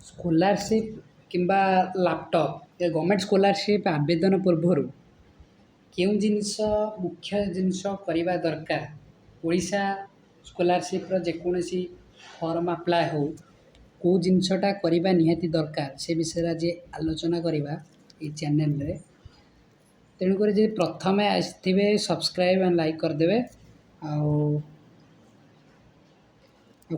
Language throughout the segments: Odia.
ସ୍କଲାରସିପ୍ କିମ୍ବା ଲାପଟପ୍ ଗଭର୍ଣ୍ଣମେଣ୍ଟ ସ୍କଲାରସିପ୍ ଆବେଦନ ପୂର୍ବରୁ କେଉଁ ଜିନିଷ ମୁଖ୍ୟ ଜିନିଷ କରିବା ଦରକାର। ଓଡ଼ିଶା ସ୍କଲାରସିପ୍ର ଯେକୌଣସି ଫର୍ମ ଆପ୍ଲାଏ ହେଉ କେଉଁ ଜିନିଷଟା କରିବା ନିହାତି ଦରକାର ସେ ବିଷୟରେ ଆଜି ଆଲୋଚନା କରିବା ଏଇ ଚ୍ୟାନେଲରେ। ତେଣୁକରି ଯଦି ପ୍ରଥମେ ଆସିଥିବେ ସବସ୍କ୍ରାଇବ୍ ଆଣ୍ଡ ଲାଇକ୍ କରିଦେବେ। ଆଉ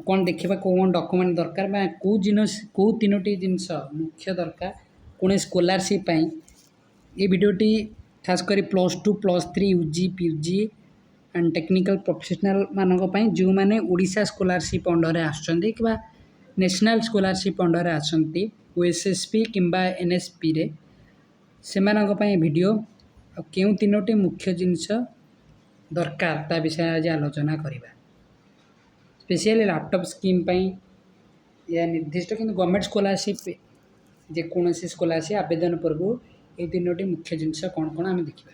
କ'ଣ ଦେଖିବା କେଉଁ କ'ଣ ଡକୁମେଣ୍ଟ ଦରକାର ବା କେଉଁ ତିନୋଟି ଜିନିଷ ମୁଖ୍ୟ ଦରକାର କୌଣସି ସ୍କଲାରସିପ୍ ପାଇଁ। ଏ ଭିଡ଼ିଓଟି ଖାସ୍ କରି +2 +3 UG PG and technical professional ମାନଙ୍କ ପାଇଁ ଯେଉଁମାନେ ଓଡ଼ିଶା ସ୍କଲାରସିପ୍ ଅଣ୍ଡରରେ ଆସୁଛନ୍ତି କିମ୍ବା ନ୍ୟାସନାଲ୍ ସ୍କଲାରସିପ୍ ଅଣ୍ଡରରେ ଆସନ୍ତି OSSP କିମ୍ବା NSPରେ ସେମାନଙ୍କ ପାଇଁ ଭିଡ଼ିଓ। ଆଉ କେଉଁ ତିନୋଟି ମୁଖ୍ୟ ଜିନିଷ ଦରକାର ତା ବିଷୟରେ ଆଜି ଆଲୋଚନା କରିବା। ସ୍ପେସିଆଲି ଲାପଟପ୍ ସ୍କିମ୍ ପାଇଁ ଏହା ନିର୍ଦ୍ଦିଷ୍ଟ, କିନ୍ତୁ ଗଭର୍ଣ୍ଣମେଣ୍ଟ ସ୍କଲାରସିପ୍ ଯେକୌଣସି ସ୍କଲାରସିପ୍ ଆବେଦନ ପୂର୍ବରୁ ଏହି ତିନୋଟି ମୁଖ୍ୟ ଜିନିଷ କ'ଣ କ'ଣ ଆମେ ଦେଖିବା।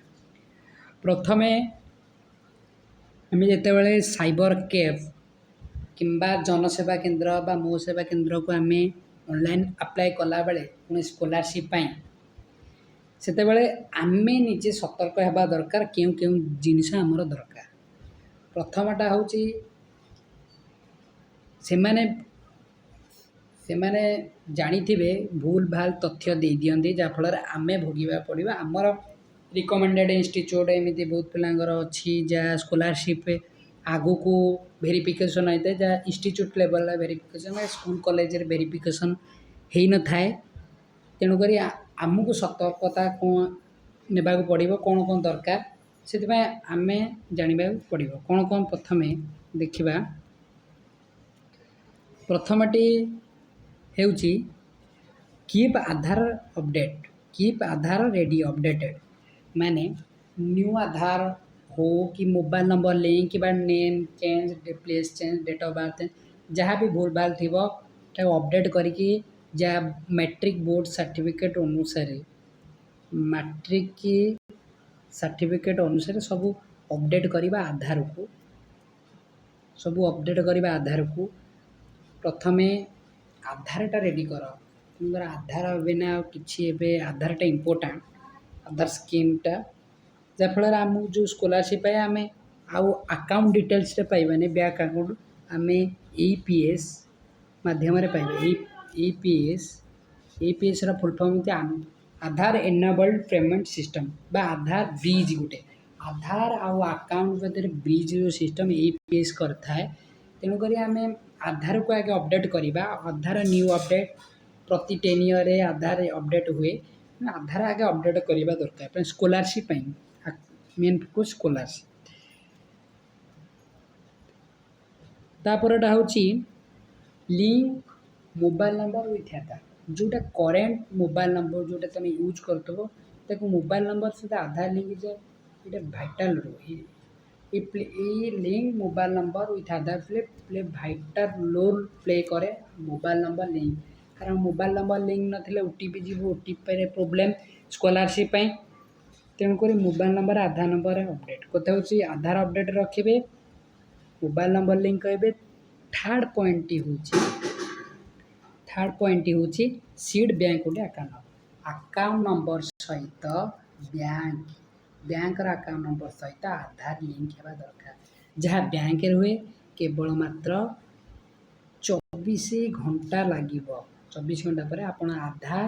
ପ୍ରଥମେ ଆମେ ଯେତେବେଳେ ସାଇବର କେଫ୍ କିମ୍ବା ଜନସେବା କେନ୍ଦ୍ର ବା ମୋ ସେବା କେନ୍ଦ୍ରକୁ ଆମେ ଅନଲାଇନ୍ ଆପ୍ଲାଏ କଲାବେଳେ କୌଣସି ସ୍କଲାରସିପ୍ ପାଇଁ ସେତେବେଳେ ଆମେ ନିଜେ ସତର୍କ ହେବା ଦରକାର କେଉଁ କେଉଁ ଜିନିଷ ଆମର ଦରକାର। ପ୍ରଥମଟା ହେଉଛି ସେମାନେ ଜାଣିଥିବେ ଭୁଲ ଭାଲ ତଥ୍ୟ ଦେଇଦିଅନ୍ତି, ଯାହାଫଳରେ ଆମେ ଭୋଗିବାକୁ ପଡ଼ିବ। ଆମର ରିକମେଣ୍ଡେଡ଼ ଇନଷ୍ଟିଚ୍ୟୁଟ୍ ଏମିତି ବହୁତ ପିଲାଙ୍କର ଅଛି ଯାହା ସ୍କଲାରସିପ୍ ଆଗକୁ ଭେରିଫିକେସନ୍ ହୋଇଥାଏ, ଯାହା ଇନଷ୍ଟିଚ୍ୟୁଟ୍ ଲେଭେଲରେ ଭେରିଫିକେସନ୍ ସ୍କୁଲ କଲେଜରେ ଭେରିଫିକେସନ୍ ହୋଇନଥାଏ। ତେଣୁକରି ଆମକୁ ସତର୍କତା କ'ଣ ନେବାକୁ ପଡ଼ିବ, କ'ଣ କ'ଣ ଦରକାର ସେଥିପାଇଁ ଆମେ ଜାଣିବାକୁ ପଡ଼ିବ। କ'ଣ କ'ଣ ପ୍ରଥମେ ଦେଖିବା। ପ୍ରଥମଟି ହେଉଛି କିପ୍ ଆଧାର ଅପଡ଼େଟ୍, କିପ୍ ଆଧାର ରେଡ଼ି ଅପଡ଼େଟେଡ଼। ମାନେ ନ୍ୟୁ ଆଧାର ହଉ କି ମୋବାଇଲ୍ ନମ୍ବର ଲିଙ୍କ କିମ୍ବା name change, place change, date of birth ଯାହା ବି ଭୁଲ ଭାଲ ଥିବ ତାକୁ ଅପଡ଼େଟ୍ କରିକି ଯାହା ମ୍ୟାଟ୍ରିକ୍ ବୋର୍ଡ଼ ସାର୍ଟିଫିକେଟ୍ ଅନୁସାରେ ସବୁ ଅପଡ଼େଟ୍ କରିବା ଆଧାରକୁ। ପ୍ରଥମେ ଆଧାରଟା ରେଡ଼ି କର। ତୁମର ଆଧାର ବିନା ଆଉ କିଛି ଏବେ ଆଧାରଟା ଇମ୍ପୋର୍ଟାଣ୍ଟ, ଆଧାର ସ୍କିମ୍ଟା, ଯାହାଫଳରେ ଆମକୁ ଯେଉଁ ସ୍କଲାରସିପ୍ ପାଇଁ ଆମେ ଆଉ ଆକାଉଣ୍ଟ ଡିଟେଲ୍ସରେ ପାଇବାନି, ବ୍ୟାଙ୍କ ଆକାଉଣ୍ଟ ଆମେ EPS ମାଧ୍ୟମରେ ପାଇବା। EPSର ଫୁଲ୍ ଫର୍ମ ହେଉଛି ଆଧାର ଏନେବଲ୍ଡ ପେମେଣ୍ଟ ସିଷ୍ଟମ୍ ବା ଆଧାର ବ୍ରିଜ୍। ଗୋଟେ ଆଧାର ଆଉ ଆକାଉଣ୍ଟ ଭିତରେ ବ୍ରିଜ୍ ଯେଉଁ ସିଷ୍ଟମ୍ EPS କରିଥାଏ। ତେଣୁକରି ଆମେ ଆଧାରକୁ ଆଗେ ଅପଡ଼େଟ୍ କରିବା। ଆଧାର ନ୍ୟୁ ଅପଡ଼େଟ୍ ପ୍ରତି 10 ଇୟର୍ରେ ଆଧାର ଅପଡ଼େଟ୍ ହୁଏ। ଆଧାର ଆଗେ ଅପଡ଼େଟ୍ କରିବା ଦରକାର ପାଇଁ ସ୍କଲାରସିପ୍ ପାଇଁ, ମେନ୍ ଫୋକସ୍ ସ୍କଲାରସିପ୍। ତାପରଟା ହେଉଛି link mobile number with Aadhaar. ଯେଉଁଟା କରେଣ୍ଟ ମୋବାଇଲ୍ ନମ୍ବର ଯେଉଁଟା ତୁମେ ୟୁଜ୍ କରୁଥିବ ତାକୁ ମୋବାଇଲ୍ ନମ୍ବର ସହିତ ଆଧାର ଲିଙ୍କ ଯେ ଏଇଟା ଭାଇଟାଲ୍ ରୋଲ୍। ଏଇ link mobile number with Aadhaar vital role play କରେ ମୋବାଇଲ୍ ନମ୍ବର ଲିଙ୍କ। କାରଣ ମୋବାଇଲ୍ ନମ୍ବର ଲିଙ୍କ ନଥିଲେ OTP ଯିବ, OTPରେ ପ୍ରୋବ୍ଲେମ୍ ସ୍କଲାରସିପ୍ ପାଇଁ। ତେଣୁକରି ମୋବାଇଲ୍ ନମ୍ବର ଆଧାର ନମ୍ବର ଅପଡ଼େଟ୍ କଥା ହେଉଛି ଆଧାର ଅପଡ଼େଟ୍ ରଖିବେ, ମୋବାଇଲ୍ ନମ୍ବର ଲିଙ୍କ କରିବେ। ଥାର୍ଡ଼ ପଏଣ୍ଟଟି ହେଉଛି ସିଡ୍ ବ୍ୟାଙ୍କ ଗୋଟେ ଆକାଉଣ୍ଟ ନମ୍ବର ସହିତ ବ୍ୟାଙ୍କର ଆକାଉଣ୍ଟ ନମ୍ବର ସହିତ ଆଧାର ଲିଙ୍କ ହେବା ଦରକାର। ଯାହା ବ୍ୟାଙ୍କରେ ହୁଏ କେବଳ ମାତ୍ର 24 ଘଣ୍ଟା ଲାଗିବ। 24 ଘଣ୍ଟା ପରେ ଆପଣ ଆଧାର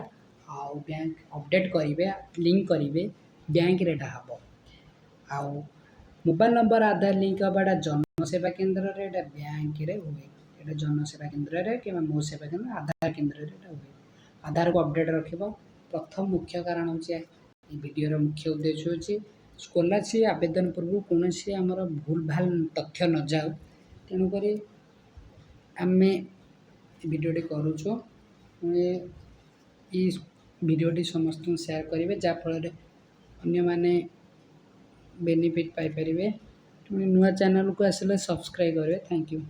ଆଉ ବ୍ୟାଙ୍କ ଅପଡ଼େଟ୍ କରିବେ, ଲିଙ୍କ କରିବେ, ବ୍ୟାଙ୍କରେ ଏଇଟା ହେବ। ଆଉ ମୋବାଇଲ୍ ନମ୍ବର ଆଧାର ଲିଙ୍କ ହେବାଟା ଜନସେବା କେନ୍ଦ୍ରରେ, ଏଇଟା ବ୍ୟାଙ୍କରେ ହୁଏ। ଏଇଟା ଜନସେବା କେନ୍ଦ୍ରରେ କିମ୍ବା ମୋ ସେବା କେନ୍ଦ୍ର ଆଧାର କେନ୍ଦ୍ରରେ ଏଇଟା ହୁଏ। ଆଧାରକୁ ଅପଡ଼େଟ୍ ରଖିବ। ପ୍ରଥମ ମୁଖ୍ୟ କାରଣ ହେଉଛି ଏ ଭିଡ଼ିଓର ମୁଖ୍ୟ ଉଦ୍ଦେଶ୍ୟ ହେଉଛି ସ୍କଲାରସିପ୍ ଆବେଦନ ପୂର୍ବରୁ କୌଣସି ଆମର ଭୁଲ ଭାଲ ତଥ୍ୟ ନ ଯାଉ। ତେଣୁକରି ଆମେ ଭିଡ଼ିଓଟି କରୁଛୁ। ଏଇ ଭିଡ଼ିଓଟି ସମସ୍ତଙ୍କୁ ସେୟାର କରିବେ, ଯାହାଫଳରେ ଅନ୍ୟମାନେ ବେନିଫିଟ୍ ପାଇପାରିବେ। ନୂଆ ଚ୍ୟାନେଲକୁ ଆସିଲେ ସବସ୍କ୍ରାଇବ୍ କରିବେ। Thank you.